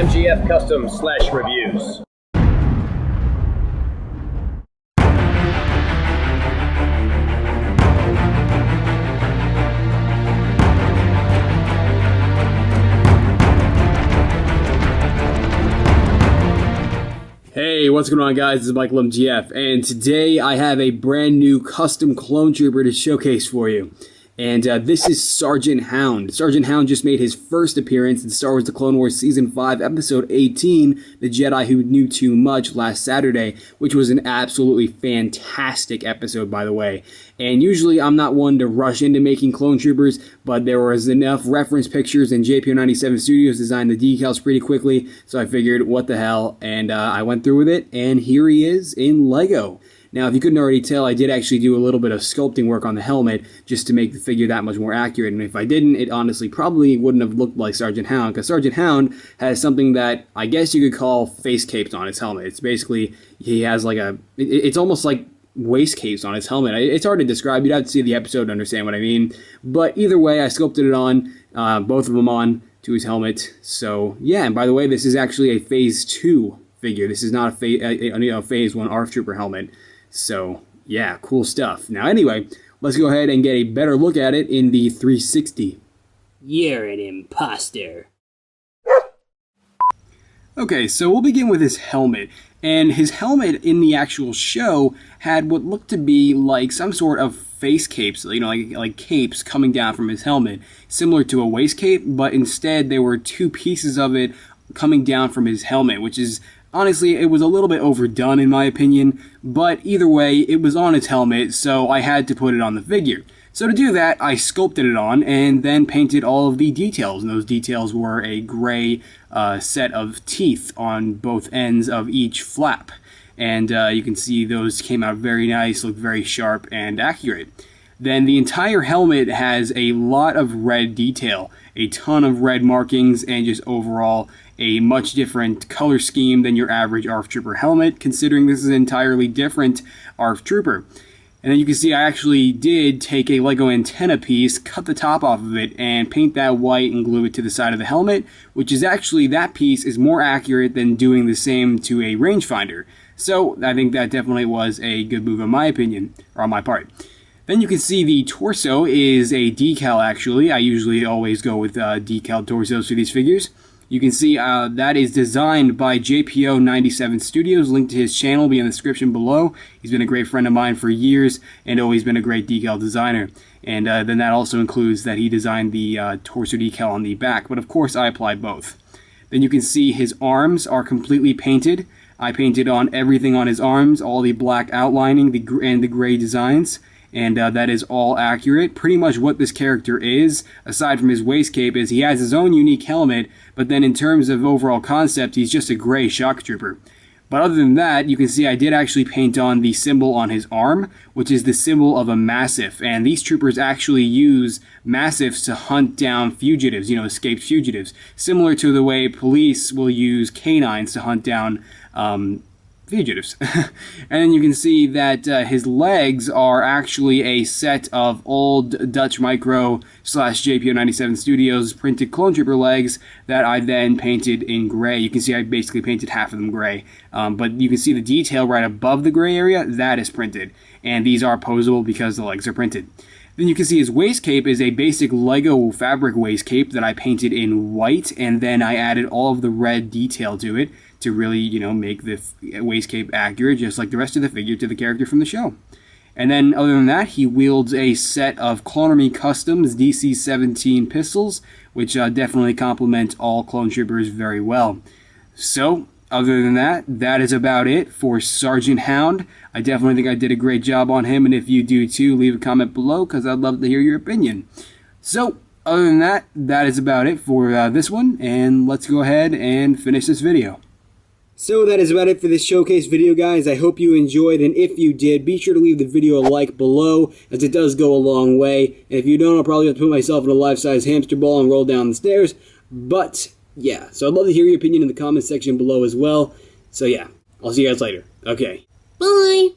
MGF Custom / Reviews. Hey, what's going on, guys? This is Michael MGF, and today I have a brand new custom clone trooper to showcase for you. And this is Sergeant Hound. Sergeant Hound just made his first appearance in Star Wars The Clone Wars Season 5, Episode 18, The Jedi Who Knew Too Much, last Saturday, which was an absolutely fantastic episode, by the way. And usually I'm not one to rush into making clone troopers, but there was enough reference pictures, and JPO97 Studios designed the decals pretty quickly, so I figured, what the hell, and I went through with it, and here he is in Lego. Now, if you couldn't already tell, I did actually do a little bit of sculpting work on the helmet just to make the figure that much more accurate. And if I didn't, it honestly probably wouldn't have looked like Sergeant Hound, because Sergeant Hound has something that I guess you could call face capes on his helmet. It's basically, he has like it's almost like waist capes on his helmet. It's hard to describe. You'd have to see the episode to understand what I mean. But either way, I sculpted it on, both of them on to his helmet. So yeah, and by the way, this is actually a Phase 2 figure. This is not a Phase 1 ARF Trooper helmet. So, yeah, cool stuff. Now, anyway, let's go ahead and get a better look at it in the 360. You're an imposter. Okay, so we'll begin with his helmet. And his helmet in the actual show had what looked to be like some sort of face capes, you know, like capes coming down from his helmet, similar to a waist cape, but instead there were two pieces of it coming down from his helmet, which is... honestly, it was a little bit overdone in my opinion, but either way, it was on his helmet, so I had to put it on the figure. So to do that, I sculpted it on and then painted all of the details, and those details were a gray set of teeth on both ends of each flap. And you can see those came out very nice, looked very sharp and accurate. Then the entire helmet has a lot of red detail, a ton of red markings, and just overall a much different color scheme than your average ARF Trooper helmet, considering this is an entirely different ARF Trooper. And then you can see I actually did take a Lego antenna piece, cut the top off of it, and paint that white and glue it to the side of the helmet, which is actually, that piece is more accurate than doing the same to a rangefinder. So I think that definitely was a good move in my opinion, or on my part. Then you can see the torso is a decal actually. I usually always go with decal torsos for these figures. You can see that is designed by JPO97 Studios. Link to his channel will be in the description below. He's been a great friend of mine for years and always been a great decal designer. And then that also includes that he designed the torso decal on the back, but of course I applied both. Then you can see his arms are completely painted. I painted on everything on his arms, all the black outlining and the gray designs. And that is all accurate. Pretty much what this character is, aside from his waist cape, is he has his own unique helmet, but then in terms of overall concept, he's just a gray shock trooper. But other than that, you can see I did actually paint on the symbol on his arm, which is the symbol of a massif. And these troopers actually use massifs to hunt down fugitives, you know, escaped fugitives, similar to the way police will use canines to hunt down fugitives. And then you can see that his legs are actually a set of old Dutch Micro / JPO97 Studios printed clone trooper legs that I then painted in gray. You can see I basically painted half of them gray, but you can see the detail right above the gray area, that is printed, and these are posable because the legs are printed. Then you can see his waist cape is a basic Lego fabric waist cape that I painted in white, and then I added all of the red detail to it to really, you know, make the waist cape accurate, just like the rest of the figure to the character from the show. And then, other than that, he wields a set of Clone Army Customs DC-17 pistols, which definitely complement all clone troopers very well. So, other than that, that is about it for Sergeant Hound. I definitely think I did a great job on him, and if you do too, leave a comment below, because I'd love to hear your opinion. So, other than that, that is about it for this one, and let's go ahead and finish this video. So that is about it for this showcase video, guys. I hope you enjoyed, and if you did, be sure to leave the video a like below, as it does go a long way. And if you don't, I'll probably have to put myself in a life-size hamster ball and roll down the stairs. But, yeah, so I'd love to hear your opinion in the comment section below as well. So yeah, I'll see you guys later. Okay. Bye!